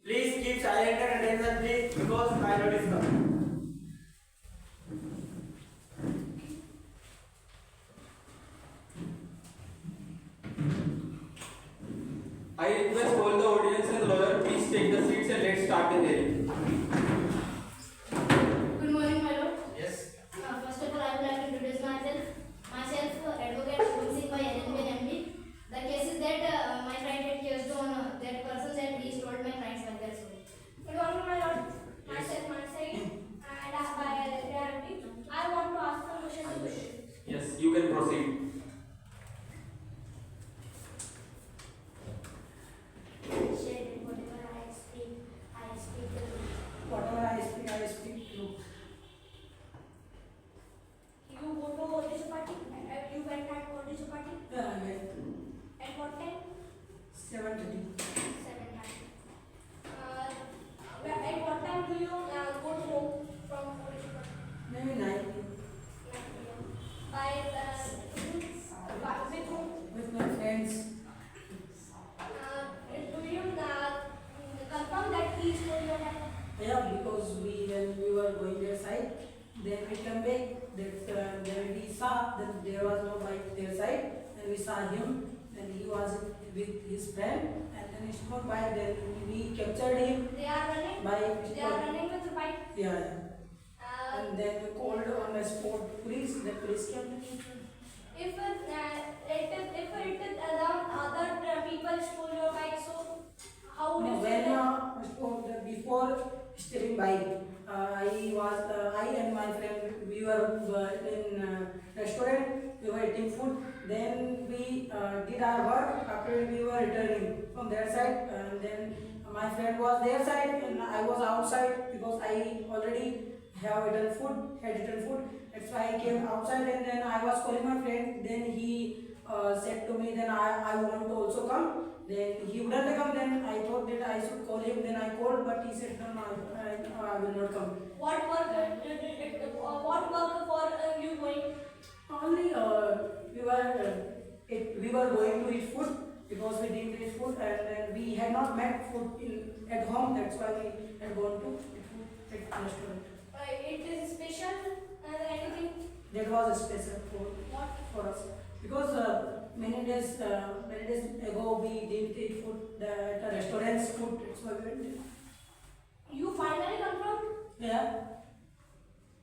Please keep silent and attention please because my note is coming. I request all the audience and lawyer please take the seats and let's start the hearing. Good morning, my lord. Yes. First of all, I would like to introduce myself. Advocate Tulsi by LLB and MD. The case is that my client had accused on that person that he stole my client's mother's soul. Good morning, my lord. Myself, Mansai, and by LLB. I want to ask some questions. Yes, you can proceed. Said whatever I speak the truth. Whatever I speak true. You go to audition party? You went at audition party? Yeah, I get At what time? 7:30. 7:30. At what time do you go home from audition party? Maybe 9 By with whom? with my friends. Do you confirm that he stole your hand? Yeah, because when we were going their side, then we come back. Then we saw that there was no bike their side, and we saw him. Then he was with his friend, and then he stole bike. Then we captured him They are running. by They are running with the bike. yeah. Uh, And then we called on the spot police. The police came. If it is around other people stole your bike, so how would you say that? Before stealing bike, I and my friend we were in restaurant. We were eating food. Then we did our work. After we were returning from their side, and then my friend was their side, and I was outside because I already had eaten food. That's why I came outside, and then I was calling my friend. Then he said to me, then I want to also come. Then he wouldn't come. Then I thought that I should call him. Then I called, but he said no, I will not come. What work for you going? Only we were going to eat food because we didn't eat food, and then we had not met food at home. That's why we had gone to eat food at restaurant. It is special anything? That was a special What? for us because many days ago we didn't eat food at the restaurant's food. That's why we went there. You finally confirmed? Yeah.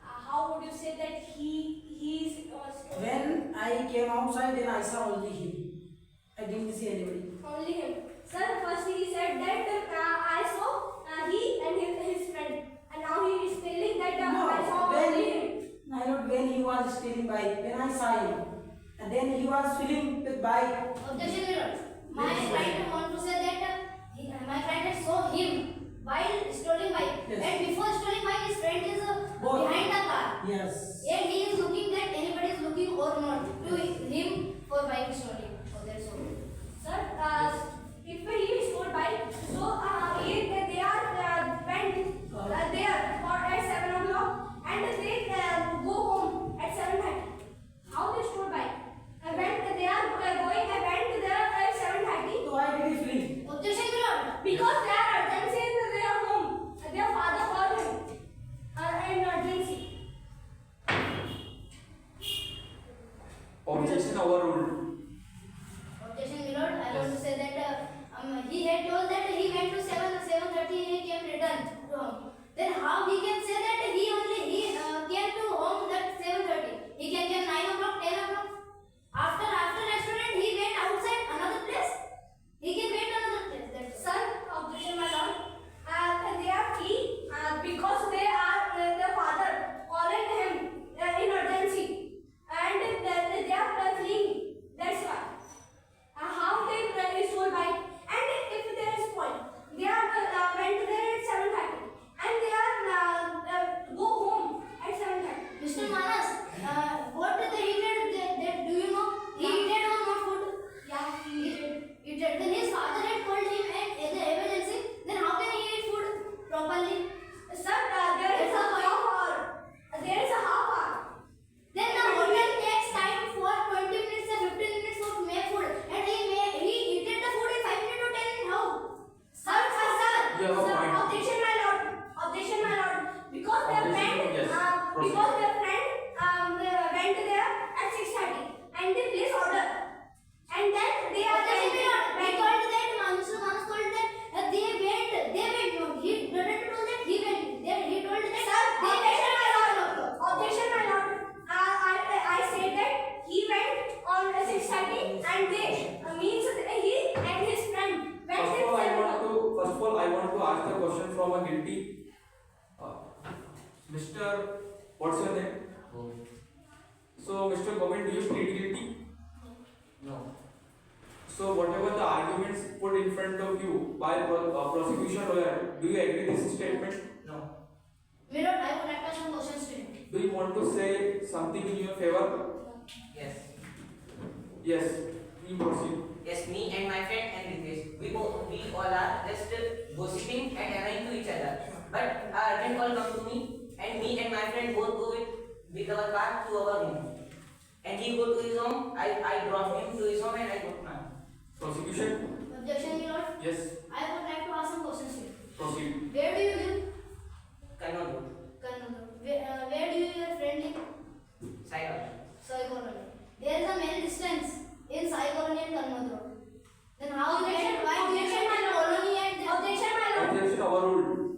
How would you say that he's stole? When I came outside, then I saw only him. I didn't see anybody. Only him. Sir, first he said that I saw he and his friend, and now he is telling that I saw only him. I not when he was stealing bike, when I saw him, and then he was filling with bike. Objection, my lord. My client want to say that my client saw him while stealing bike. Yes. And before stealing bike, his friend is Both. behind the car. Yes. And he is looking that anybody is looking or not to him for bike stealing. Oh, that's all. Sir, if he stole bike, so they are went there for at 7 o'clock, and they go home at 7:30. How they stole bike? And when they are going, I went there at 7:30 So why did he flee? Objection, my lord. because they are urgency in their home. Their father called him in urgency. Objection overruled. Objection, my lord. I want to say that he had told that he went to 7:30. He came return to home. Then how he can say that he came to home at 7:30? He can come 9 o'clock, 10 o'clock. After restaurant, he went outside another place. He can wait another place. That's Sir, objection, You have a sir, point. objection, my lord. Objection, my lord. Because their Objection, friend, yes. Proceed. because their friend went there at 6:30 and they placed order. And then they are Objection, my lord. He told that Mr. Manas told that they went. He didn't told that he went. He told that Sir, they objection, my went. lord. Objection, my lord. I said that he went on 6:30 and they means he and his friend went First at of all, 7 o'clock. I want to ask the question from a guilty. Mr. What's your name? So, Mr. Govind, do you plead guilty? No. So, whatever the arguments put in front of you by prosecution lawyer, do you agree with this statement? No. My lord, I would like to ask some questions to you. Do you want to say something in your favor? Yes. Yes. You proceed. Yes, me and my friend and Ritesh, we all are just gossiping and annoying to each other. But a urgent call come to me, and me and my friend both go with our car to our home. And he go to his home. I drop him to his home and I go to my home. Prosecution? Objection, my lord. Yes. I would like to ask some questions to you. Proceed. Where do you live? Cannot go. Kannur. Where do your friend live? Cycle. Sai Colony. There is a many distance in Sai Colony and Kannur. Then how you Objection, get? Why do you objection, get my lord. colony and Objection, my lord. Objection overruled.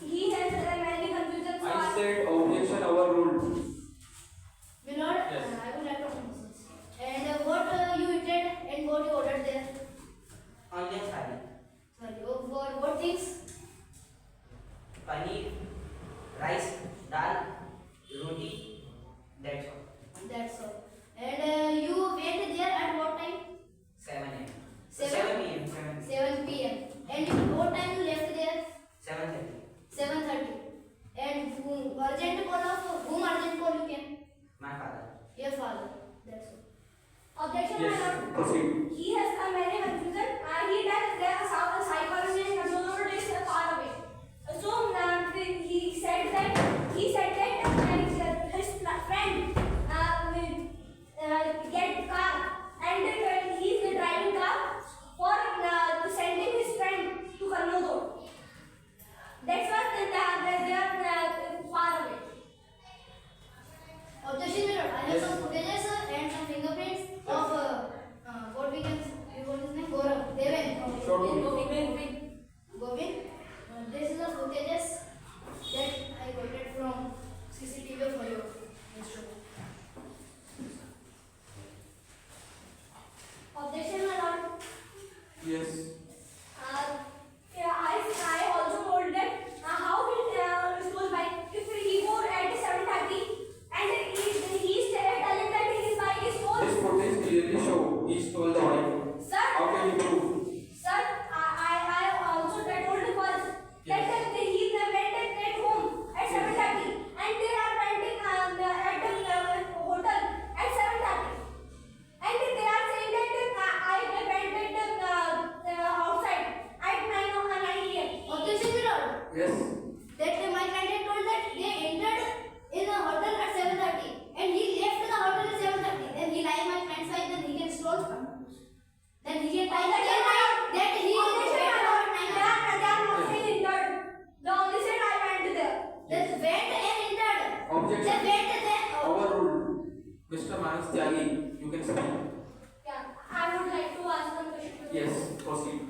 He has many confusions. So I said objection overruled. My lord, Yes. I would like to ask some questions. And what you eaten and what you ordered there? Only thali. Sorry, for what things? Paneer, rice, dal, roti. That's all. That's all. And you went there at what time? 7 a.m. Seven? 7 p.m. 7 7 p.m. And what time you left there? 7:30. 7:30. And urgent call of whom urgent call you came? My father. Your father. That's all. objection, my Yes. lord. Proceed. He has a many confusion. He that there are some psychology and control is far away. So he said that his friend will get car and he is driving car for sending his friend to Kannur. That's why they are far away. Objection, my lord. I have Yes. some footages and some fingerprints of what we can what is his name? Gaurav. Deven. Sure, Govind. Govind. This is the footages that I got it from CCTV for your instrument. Objection, my lord. Yes. I also told that how he stole bike. If he go at 7:30 and he is telling that his bike is stolen. This footage clearly show he stole the bike. Sir, How can you prove? sir, I also told first that he went at home at 7:30 and they are went at the hotel at 7:30 and they are saying that I went outside at 9 a.m. Objection, my lord. Yes. That my friend had told that they entered in a hotel at 7:30 and he left the hotel at 7:30. Then he lied my friend's wife, then he can stole. Then he can tie Objection, my lord. that he Objection, my lord. went They are not saying injured. The only said I went there. Then went and entered. Objection. Then went then. Overruled. Mr. Manas Tyagi, you can speak. Yeah, I would like to ask one question. Yes. Proceed.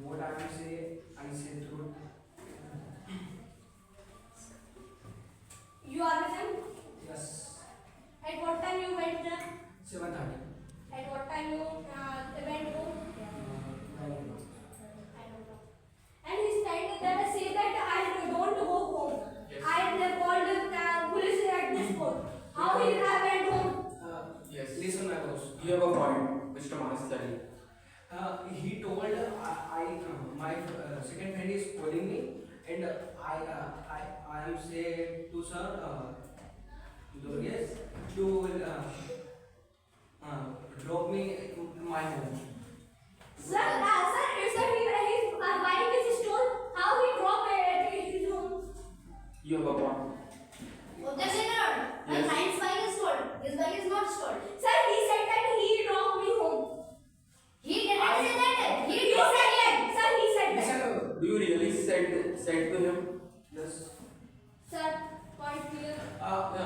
What I will say, I say truth. You are with him? Yes. At what time you went there? 7:30. At what time you went home? 9 o'clock. I don't know. And he said that say that I don't go home. Yes. I called the police at this point. How he went home? Yes. Listen, my boss. You have a point, Mr. Manas Tyagi. He told my second friend is calling me, and I am say to sir, yes, to drop me to my home. Sir, it's his bike is stolen. How he dropped it at his home? You have a point. Objection, my lord. My Yes. friend's bike is stolen.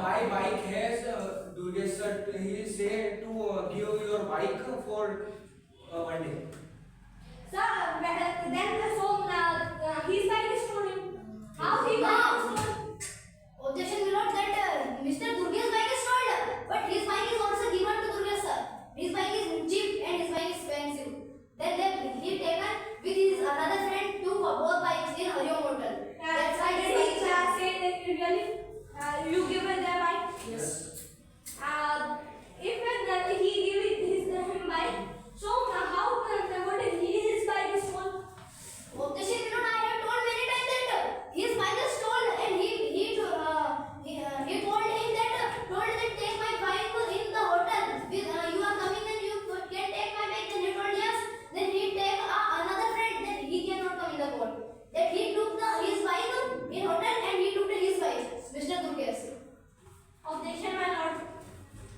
my bike has do this. He say to give your bike for 1 day. Sir, then so his bike is stolen. How he bike is stolen? Objection, my lord, that Mr. Durge's bike is stolen, but his bike is also given to Durge sir. His bike is cheap and his bike is expensive. Then he taken with his another friend to both bikes in Hariom Hotel. That's why Did his he bike is say really? You give it their bike? Yes. If he give his bike, so how what his bike is stolen? Objection, my lord, I have told many times that his bike is stolen and he told him that take my bike in the hotel. With you are coming and you can take my bike. Then he told yes. Then he take another friend. Then he cannot come in the court. That he took his bike in hotel and he took his bike. Mr. Durges. Objection, my lord.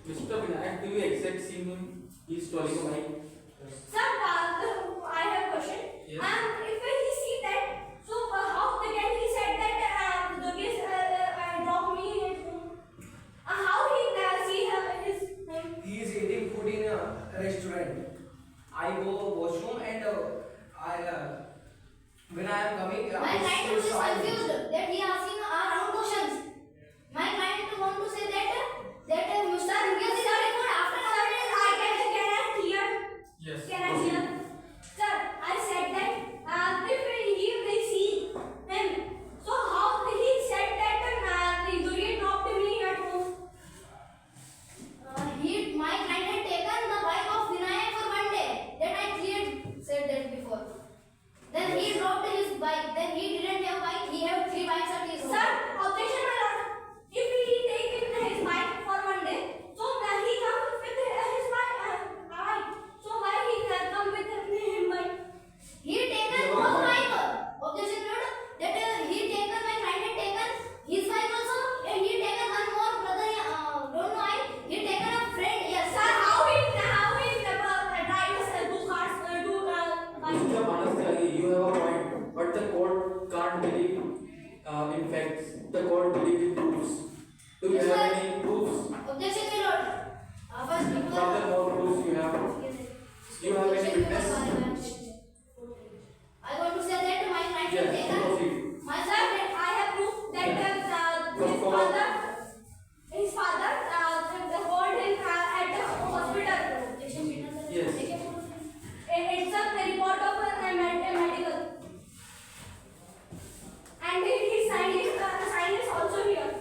Mr. Vinayak, do you exact see him? He is stealing a bike. Sir, I have a question. Yes. If he see that, so how can he said that Durgesh dropped me at home? How he see his He is eating food in a restaurant. I go washroom and when I am coming, My I client is see silence. confused that he asking around questions. My client want to say that Mr. Durges is very good after can I clear? Yes. Can I clear? Sir, I said that if they see him, so how he said that Durgesh dropped me at home? My client had taken the bike of Vinayak for 1 day. That I cleared said that before. Then he dropped his bike. Then he didn't have bike. He had 3 bikes at his Sir, home. objection, my lord. If he take his bike for 1 day, so he comes with his bike. So why he come with him bike? He taken both bike. Objection noted that he taken my client had taken his bike also and he taken one more brother. Don't know I. He taken a friend. Yes. Sir, how he drives 2 cars, 2 bikes? Mr. Manas Tyagi, you have a point, but the court can't believe in facts. The court believes in proofs. Do you Yes, have sir. any proofs? Objection, my lord. First, Further more proofs you have? You have any witness? I want to say that my client had Yes, taken proceed. my Sir, I have proof that his father called him at the hospital. Yes. It's a report of a medical. And his sign is also here.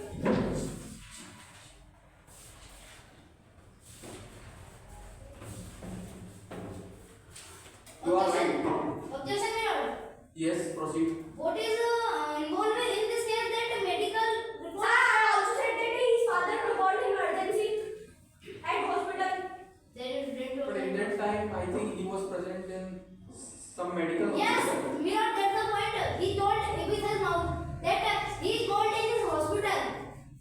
You are right. Objection, my lord. Yes, proceed. What is involved in this case that medical Sir, report? I also said that his father called him emergency at hospital. There is brain But in that time, I think he was present in some medical Yes, hospital. my lord, that's the point. He told with his mouth that he is called in his hospital.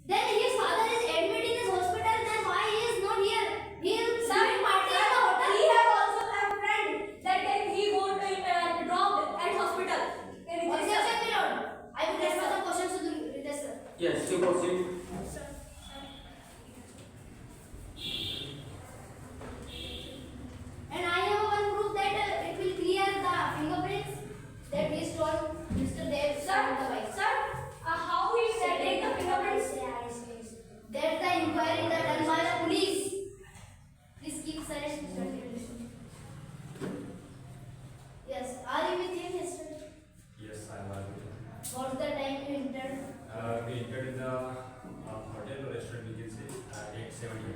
Then his father is admitted in his hospital. Then why he is not here? He is serving party at the hotel. He have also a friend that he got dropped at hospital. Objection, my lord. I will transfer the questions to the tester. Yes, you proceed. And I have one proof that it will clear the fingerprints that he stole Mr. Dev from the bike. Sir, how he take the fingerprints? That's the inquiry that done by the police. Please keep silent, Mr. Yes, are you with him yesterday? Yes, I was with him. What's the time you entered? We entered in the hotel or restaurant, we can say, at 7:20.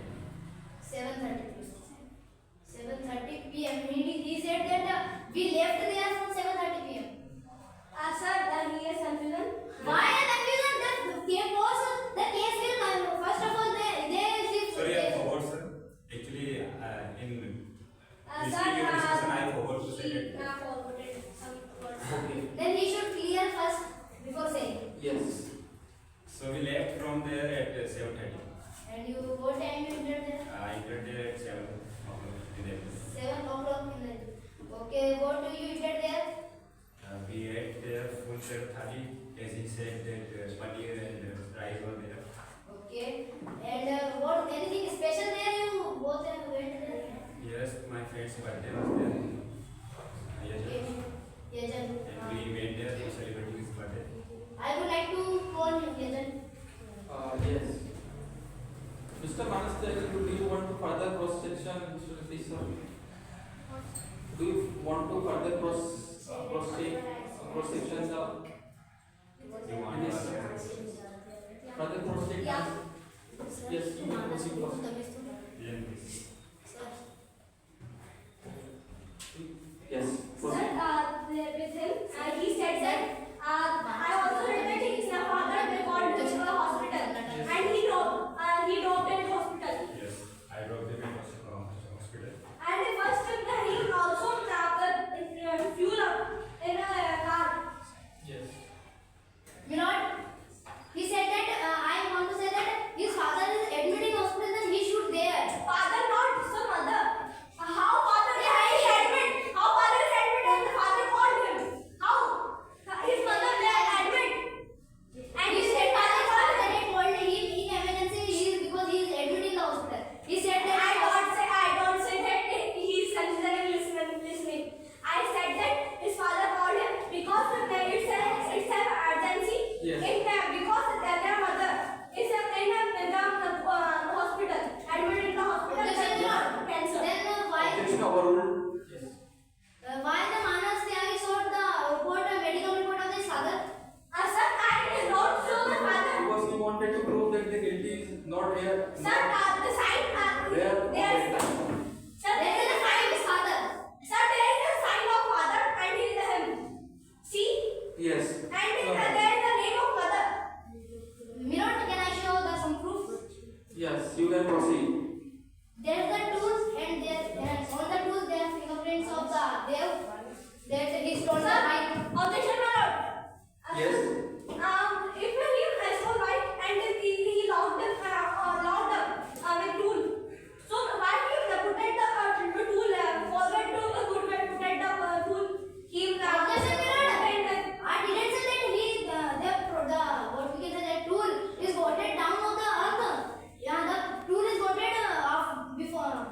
7:30 p.m. He said that we left there from 7:30 p.m. Sir, he is confusion. Why a confusion? The case will come. First of all, they shift. Sorry, I forgot, sir. Actually, in Sir, your discussion, I forgot to say he that. forwarded some words. Okay. Then he should clear first before saying. Yes. So we left from there at 7:30. And you, what time you entered there? I entered there at 7 o'clock in the evening. 7 o'clock in the evening. Okay, what do you entered there? We ate there full set thali, as he said that paneer and rice were there. Okay. And what anything special there you both have went there? Yes, my friend's birthday was there. Yes, Okay. Yajan. and we went there to celebrate his birthday. I would like to call him Yajan. Yes. Mr. Manas, do you want to further cross section, please, sir? Do you want to further cross section the You want Yes. further cross check? Yeah. Yes, you may proceed. Yeah, please. Yes. Sir, Proceed. with him, he said that I also heard that his father they got to the hospital, and he dropped in hospital. Yes, I drove them in hospital. And first he also fuel up in a car. Yes. Milord, he said that I want to say that his father is admitted in hospital and he should there. Father, not some mother. How father is admit? How father is admit and the father called him? How? His mother admit. And He he said said that father father had told him in emergency he is because he is admitted in the hospital. He said that I don't say that he is considering listening. I said that his father called him because it's an urgency. Yes. Because their mother is in the hospital, admitted in the hospital. Objection, Milord. Cancer. Then why Objection overruled. Yes. why the Manas Tyagi sought the report, medical report of his father? Sir, I don't show the father. Because he wanted to prove that the guilty is not here. Sir, the sign. There. There's. Sir, There is a sign of his father. Sir, there is a sign of father and he is him. See? Yes. And there is the name of mother. Milord, can I show the some proof? Yes. You can proceed. There are the tools and on the tools there are fingerprints of the Dev that he stole the bike. Objection, my lord. Yes. If he has no right and he locked up with tool. So why he protect the tool? Forget to protect the tool. He Objection, Milord. I didn't say that the what we can say that tool is gotten down of the earth. Yeah, the tool is gotten before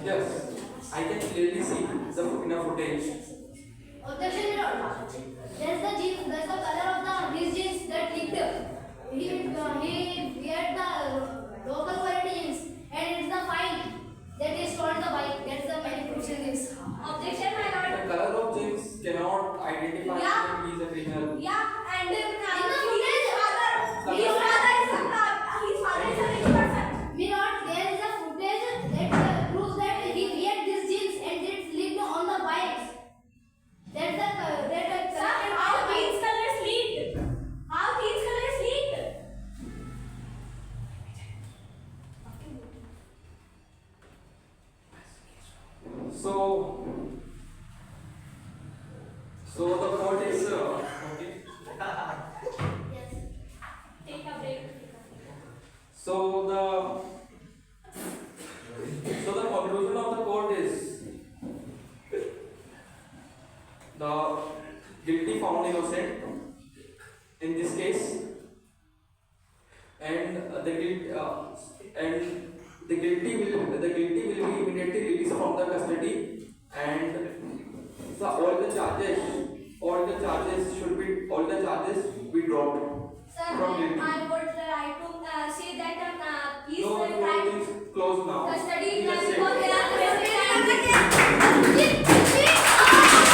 Yes, I can clearly see the in a footage. Objection, my lord. There's the jeans, there's the color of the his jeans that leaked. He wear the local quality jeans, and it's the fine that he stole the bike. That's the many proofs in this. Objection, my lord. The color of jeans cannot identify Yeah. that he is a criminal. Yeah, and footage. his father is a rich person. My lord, there is a footage that proves that he wear these jeans and it's leaked on the bike. That's the Sir, how these colors leaked? How these colors leaked? So the court is okay. Yes. Take a break. So the conclusion of the court is the guilty found innocent in this case, and the guilty will be immediately released from the custody, and all the charges be dropped Sir, from guilty. I would like to say that please No, that please close now. custody Please is